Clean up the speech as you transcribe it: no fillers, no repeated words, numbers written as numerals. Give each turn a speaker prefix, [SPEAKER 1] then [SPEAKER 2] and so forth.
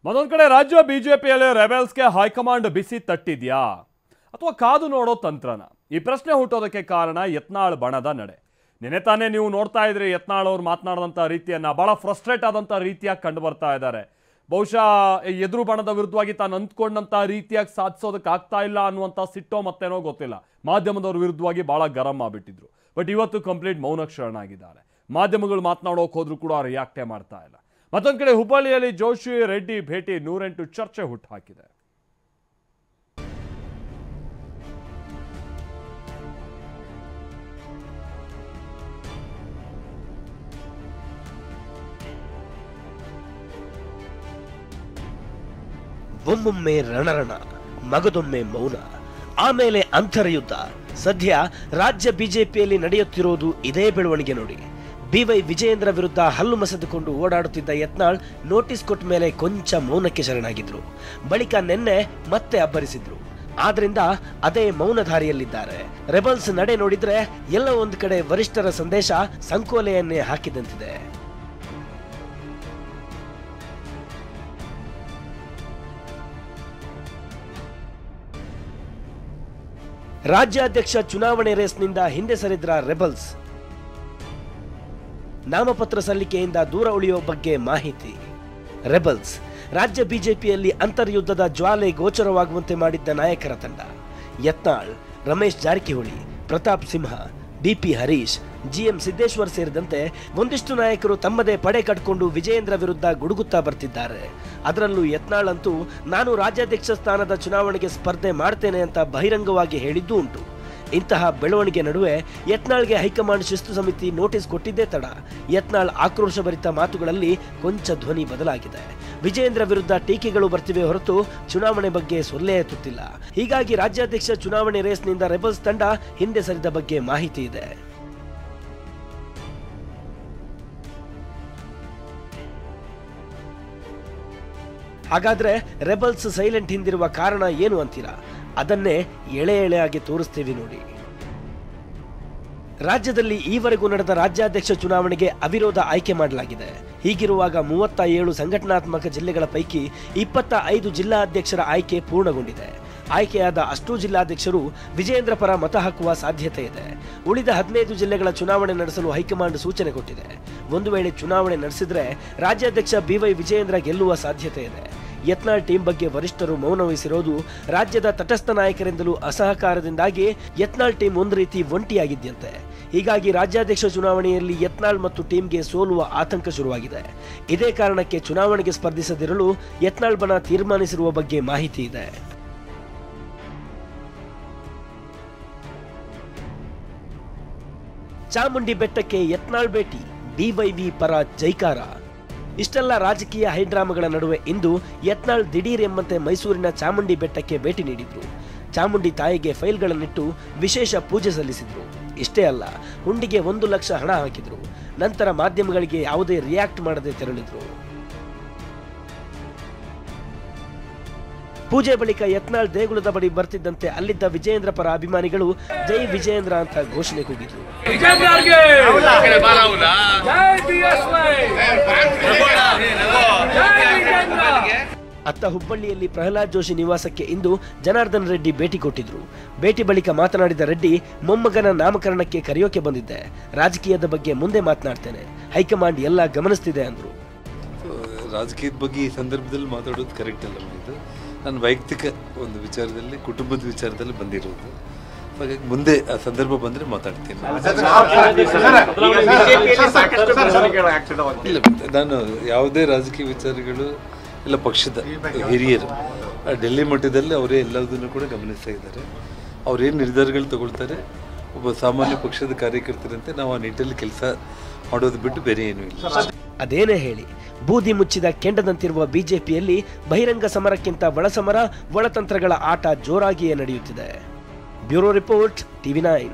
[SPEAKER 1] ಮತ್ತೊಂದು ಕಡೆ ರಾಜ್ಯ ಬಿಜೆಪಿಯಲ್ಲಿ ರೆಬೆಲ್ಸ್ಗೆ ಹೈಕಮಾಂಡ್ ಬಿಸಿ ತಟ್ಟಿದ್ಯಾ ಅಥವಾ ಕಾದು ನೋಡೋ ತಂತ್ರನ? ಈ ಪ್ರಶ್ನೆ ಹುಟ್ಟೋದಕ್ಕೆ ಕಾರಣ ಯತ್ನಾಳ್ ಬಣದ ನಡೆ. ನಿನ್ನೆ ತಾನೇ ನೀವು ನೋಡ್ತಾ ಇದ್ರಿ ಯತ್ನಾಳ್ ಅವರು ಮಾತನಾಡಿದಂಥ ರೀತಿಯನ್ನ ಬಹಳ ಫ್ರಸ್ಟ್ರೇಟ್ ಆದಂಥ ರೀತಿಯಾಗಿ ಕಂಡು ಬರ್ತಾ ಇದ್ದಾರೆ. ಬಹುಶಃ ಎದುರು ಬಣದ ವಿರುದ್ಧವಾಗಿ ತಾನು ಅಂದ್ಕೊಂಡಂಥ ರೀತಿಯಾಗಿ ಸಾಧಿಸೋದಕ್ಕೆ ಆಗ್ತಾ ಇಲ್ಲ ಅನ್ನುವಂಥ ಸಿಟ್ಟೋ ಮತ್ತೇನೋ ಗೊತ್ತಿಲ್ಲ. ಮಾಧ್ಯಮದವ್ರ ವಿರುದ್ಧವಾಗಿ ಬಹಳ ಗರಂ ಆಗ್ಬಿಟ್ಟಿದ್ರು. ಬಟ್ ಇವತ್ತು ಕಂಪ್ಲೀಟ್ ಮೌನಕ್ಕೆ ಶರಣಾಗಿದ್ದಾರೆ. ಮಾಧ್ಯಮಗಳು ಮಾತನಾಡೋಕೆ ಹೋದ್ರೂ ಕೂಡ ರಿಯಾಕ್ಟೇ ಮಾಡ್ತಾ ಇಲ್ಲ. ಮತ್ತೊಂದು ಕಡೆ ಹುಬ್ಬಳ್ಳಿಯಲ್ಲಿ ಜೋಶಿ ರೆಡ್ಡಿ ಭೇಟಿ 108 ಚರ್ಚೆ ಹುಟ್ಟುಹಾಕಿದೆ.
[SPEAKER 2] ಒಮ್ಮೊಮ್ಮೆ ರಣರಣ, ಮಗದೊಮ್ಮೆ ಮೌನ, ಆಮೇಲೆ ಅಂತರ್ಯುದ್ಧ. ಸದ್ಯ ರಾಜ್ಯ ಬಿಜೆಪಿಯಲ್ಲಿ ನಡೆಯುತ್ತಿರೋದು ಇದೇ ಬೆಳವಣಿಗೆ ನೋಡಿ. ಬಿವೈ ವಿಜಯೇಂದ್ರ ವಿರುದ್ಧ ಹಲ್ಲು ಮಸೆದುಕೊಂಡು ಓಡಾಡುತ್ತಿದ್ದ ಯತ್ನಾಳ್ ನೋಟಿಸ್ ಕೊಟ್ಟ ಮೇಲೆ ಕೊಂಚ ಮೌನಕ್ಕೆ ಶರಣಾಗಿದ್ರು. ಬಳಿಕ ನಿನ್ನೆ ಮತ್ತೆ ಅಬ್ಬರಿಸಿದ್ರು. ಆದ್ರಿಂದ ಅದೇ ಮೌನಧಾರಿಯಲ್ಲಿದ್ದಾರೆ. ರೆಬಲ್ಸ್ ನಡೆ ನೋಡಿದ್ರೆ ಎಲ್ಲ ಒಂದು ಕಡೆ ವರಿಷ್ಠರ ಸಂದೇಶ ಸಂಕೋಲೆಯನ್ನೇ ಹಾಕಿದಂತಿದೆ. ರಾಜ್ಯಾಧ್ಯಕ್ಷ ಚುನಾವಣೆ ರೇಸ್ನಿಂದ ಹಿಂದೆ ಸರಿದ್ರ ರೆಬಲ್ಸ್. ನಾಮಪತ್ರ ಸಲ್ಲಿಕೆಯಿಂದ ದೂರ ಉಳಿಯುವ ಬಗ್ಗೆ ಮಾಹಿತಿ. ರೆಬಲ್ಸ್ ರಾಜ್ಯ ಬಿಜೆಪಿಯಲ್ಲಿ ಅಂತರ್ಯುದ್ಧದ ಜ್ವಾಲೆ ಗೋಚರವಾಗುವಂತೆ ಮಾಡಿದ್ದ ನಾಯಕರ ತಂಡ. ಯತ್ನಾಳ್, ರಮೇಶ್ ಜಾರಕಿಹೊಳಿ, ಪ್ರತಾಪ್ ಸಿಂಹ, ಬಿಪಿ ಹರೀಶ್, ಜಿಎಂ ಸಿದ್ದೇಶ್ವರ್ ಸೇರಿದಂತೆ ಒಂದಿಷ್ಟು ನಾಯಕರು ತಮ್ಮದೇ ಪಡೆ ಕಟ್ಕೊಂಡು ವಿಜಯೇಂದ್ರ ವಿರುದ್ಧ ಗುಡುಗುತ್ತಾ ಬರ್ತಿದ್ದಾರೆ. ಅದರಲ್ಲೂ ಯತ್ನಾಳ್ ಅಂತೂ ನಾನು ರಾಜ್ಯಾಧ್ಯಕ್ಷ ಸ್ಥಾನದ ಚುನಾವಣೆಗೆ ಸ್ಪರ್ಧೆ ಮಾಡ್ತೇನೆ ಅಂತ ಬಹಿರಂಗವಾಗಿ ಹೇಳಿದ್ದೂ ಉಂಟು. ಇಂತಹ ಬೆಳವಣಿಗೆ ನಡುವೆ ಯತ್ನಾಳ್ಗೆ ಹೈಕಮಾಂಡ್ ಶಿಸ್ತು ಸಮಿತಿ ನೋಟಿಸ್ ಕೊಟ್ಟಿದ್ದೇ ತಡ. ಯತ್ನಾಳ್ ಆಕ್ರೋಶಭರಿತ ಮಾತುಗಳಲ್ಲಿ ಕೊಂಚ ಧ್ವನಿ ಬದಲಾಗಿದೆ. ವಿಜಯೇಂದ್ರ ವಿರುದ್ಧ ಟೀಕೆಗಳು ಬರ್ತಿವೆ ಹೊರತು ಚುನಾವಣೆ ಬಗ್ಗೆ ಸೊಲ್ಲೆ ಎತ್ತುತ್ತಿಲ್ಲ. ಹೀಗಾಗಿ ರಾಜ್ಯಾಧ್ಯಕ್ಷ ಚುನಾವಣೆ ರೇಸ್ನಿಂದ ರೆಬಲ್ಸ್ ತಂಡ ಹಿಂದೆ ಸರಿದ ಬಗ್ಗೆ ಮಾಹಿತಿ ಇದೆ. ಹಾಗಾದ್ರೆ ರೆಬಲ್ಸ್ ಸೈಲೆಂಟ್ ಹಿಂದಿರುವ ಕಾರಣ ಏನು ಅಂತೀರಾ? ಅದನ್ನೇ ಎಳೆ ಎಳೆಯಾಗಿ ತೋರಿಸ್ತೀವಿ ನೋಡಿ. ರಾಜ್ಯದಲ್ಲಿ ಈವರೆಗೂ ನಡೆದ ರಾಜ್ಯಾಧ್ಯಕ್ಷ ಚುನಾವಣೆಗೆ ಅವಿರೋಧ ಆಯ್ಕೆ ಮಾಡಲಾಗಿದೆ. ಹೀಗಿರುವಾಗ 37 ಸಂಘಟನಾತ್ಮಕ ಜಿಲ್ಲೆಗಳ ಪೈಕಿ 25 ಜಿಲ್ಲಾಧ್ಯಕ್ಷರ ಆಯ್ಕೆ ಪೂರ್ಣಗೊಂಡಿದೆ. ಆಯ್ಕೆಯಾದ ಅಷ್ಟೂ ಜಿಲ್ಲಾಧ್ಯಕ್ಷರು ವಿಜಯೇಂದ್ರ ಪರ ಮತ ಹಾಕುವ ಸಾಧ್ಯತೆ ಇದೆ. ಉಳಿದ 15 ಜಿಲ್ಲೆಗಳ ಚುನಾವಣೆ ನಡೆಸಲು ಹೈಕಮಾಂಡ್ ಸೂಚನೆ ಕೊಟ್ಟಿದೆ. ಒಂದು ವೇಳೆ ಚುನಾವಣೆ ನಡೆಸಿದ್ರೆ ರಾಜ್ಯಾಧ್ಯಕ್ಷ ಬಿವೈ ವಿಜಯೇಂದ್ರ ಗೆಲ್ಲುವ ಸಾಧ್ಯತೆ ಇದೆ. ಯತ್ನಾಳ್ ಟೀಮ್ ಬಗ್ಗೆ ವರಿಷ್ಠರು ಮೌನ ವಹಿಸಿರೋದು ರಾಜ್ಯದ ತಟಸ್ಥ ನಾಯಕರಿಂದಲೂ ಅಸಹಕಾರದಿಂದಾಗಿ ಯತ್ನಾಳ್ ಟೀಮ್ ಒಂದು ರೀತಿ ಒಂಟಿಯಾಗಿದ್ದಂತೆ. ಹೀಗಾಗಿ ರಾಜ್ಯಾಧ್ಯಕ್ಷ ಚುನಾವಣೆಯಲ್ಲಿ ಯತ್ನಾಳ್ ಮತ್ತು ಟೀಮ್ಗೆ ಸೋಲುವ ಆತಂಕ ಶುರುವಾಗಿದೆ. ಇದೇ ಕಾರಣಕ್ಕೆ ಚುನಾವಣೆಗೆ ಸ್ಪರ್ಧಿಸದಿರಲು ಯತ್ನಾಳ್ ಬಣ ತೀರ್ಮಾನಿಸಿರುವ ಬಗ್ಗೆ ಮಾಹಿತಿ ಇದೆ. ಚಾಮುಂಡಿ ಬೆಟ್ಟಕ್ಕೆ ಯತ್ನಾಳ್ ಭೇಟಿ, ಡಿವೈವಿ ಪರ ಜೈಕಾರ. ಇಷ್ಟೆಲ್ಲ ರಾಜಕೀಯ ಹೈಡ್ರಾಮಾಗಳ ನಡುವೆ ಇಂದು ಯತ್ನಾಳ್ ದಿಢೀರ್ ಎಂಬಂತೆ ಮೈಸೂರಿನ ಚಾಮುಂಡಿ ಬೆಟ್ಟಕ್ಕೆ ಭೇಟಿ ನೀಡಿದ್ರು. ಚಾಮುಂಡಿ ತಾಯಿಗೆ ಫೈಲ್ಗಳನ್ನಿಟ್ಟು ವಿಶೇಷ ಪೂಜೆ ಸಲ್ಲಿಸಿದ್ರು. ಇಷ್ಟೇ ಅಲ್ಲ, ಹುಂಡಿಗೆ 1 ಲಕ್ಷ ಹಣ ಹಾಕಿದ್ರು. ನಂತರ ಮಾಧ್ಯಮಗಳಿಗೆ ಯಾವುದೇ ರಿಯಾಕ್ಟ್ ಮಾಡದೆ ತೆರಳಿದ್ರು. ಪೂಜೆ ಬಳಿಕ ಯತ್ನಾಳ್ ದೇಗುಲದ ಬಳಿ ಬರ್ತಿದ್ದಂತೆ ಅಲ್ಲಿದ್ದ ವಿಜಯೇಂದ್ರ ಪರ ಅಭಿಮಾನಿಗಳು ಜೈ ವಿಜಯೇಂದ್ರ ಅಂತ ಘೋಷಣೆ ಕೂಗಿದ್ರು. ಅತ್ತ ಹುಬ್ಬಳ್ಳಿಯಲ್ಲಿ ಪ್ರಹ್ಲಾದ್ ಜೋಶಿ ನಿವಾಸಕ್ಕೆ ಇಂದು ಜನಾರ್ದನ್ ರೆಡ್ಡಿ ಭೇಟಿ ಕೊಟ್ಟಿದ್ರು. ಭೇಟಿ ಬಳಿಕ ಮಾತನಾಡಿದ ರೆಡ್ಡಿ, ಮೊಮ್ಮಗನ ನಾಮಕರಣಕ್ಕೆ ಕರೆಯೋಕೆ ಬಂದಿದ್ದೆ. ರಾಜಕೀಯದ ಬಗ್ಗೆ ಮುಂದೆ ಮಾತನಾಡ್ತೇನೆ. ಹೈಕಮಾಂಡ್ ಎಲ್ಲ ಗಮನಿಸ್ತಿದೆ ಅಂದ್ರು.
[SPEAKER 3] ರಾಜಕೀಯದ ಬಗ್ಗೆ ಈ ಸಂದರ್ಭದಲ್ಲಿ ಮಾತಾಡೋದು ಕರೆಕ್ಟ್ ಅಲ್ಲ. ಇದು ನನ್ನ ವೈಯಕ್ತಿಕ ಒಂದು ವಿಚಾರದಲ್ಲಿ, ಕುಟುಂಬದ ವಿಚಾರದಲ್ಲಿ ಬಂದಿರೋದು. ಹಾಗಾಗಿ ಮುಂದೆ ಆ ಸಂದರ್ಭ ಬಂದರೆ ಮಾತಾಡ್ತೀನಿ. ಇಲ್ಲ, ನಾನು ಯಾವುದೇ ರಾಜಕೀಯ ವಿಚಾರಗಳು ಎಲ್ಲ ಪಕ್ಷದ ಹಿರಿಯರು ಡೆಲ್ಲಿ ಮಟ್ಟದಲ್ಲಿ ಅವರೇ ಎಲ್ಲದನ್ನು ಕೂಡ ಗಮನಿಸ್ತಾ ಇದ್ದಾರೆ. ಅವರೇನು ನಿರ್ಧಾರಗಳು ತಗೊಳ್ತಾರೆ, ಒಬ್ಬ ಸಾಮಾನ್ಯ ಪಕ್ಷದ ಕಾರ್ಯಕರ್ತರಂತೆ ನಾವು ಆ ನಿಟ್ಟಲ್ಲಿ ಕೆಲಸ ಮಾಡೋದು ಬಿಟ್ಟು ಬೇರೆ ಏನೂ ಇಲ್ಲ.
[SPEAKER 2] ಅದೇನೇ ಹೇಳಿ, ಬೂದಿ ಮುಚ್ಚಿದ ಕೆಂಡದಂತಿರುವ ಬಿಜೆಪಿಯಲ್ಲಿ ಬಹಿರಂಗ ಸಮರಕ್ಕಿಂತ ಒಳಸಮರ, ಒಳತಂತ್ರಗಳ ಆಟ ಜೋರಾಗಿಯೇ ನಡೆಯುತ್ತಿದೆ. Bureau report, TV9.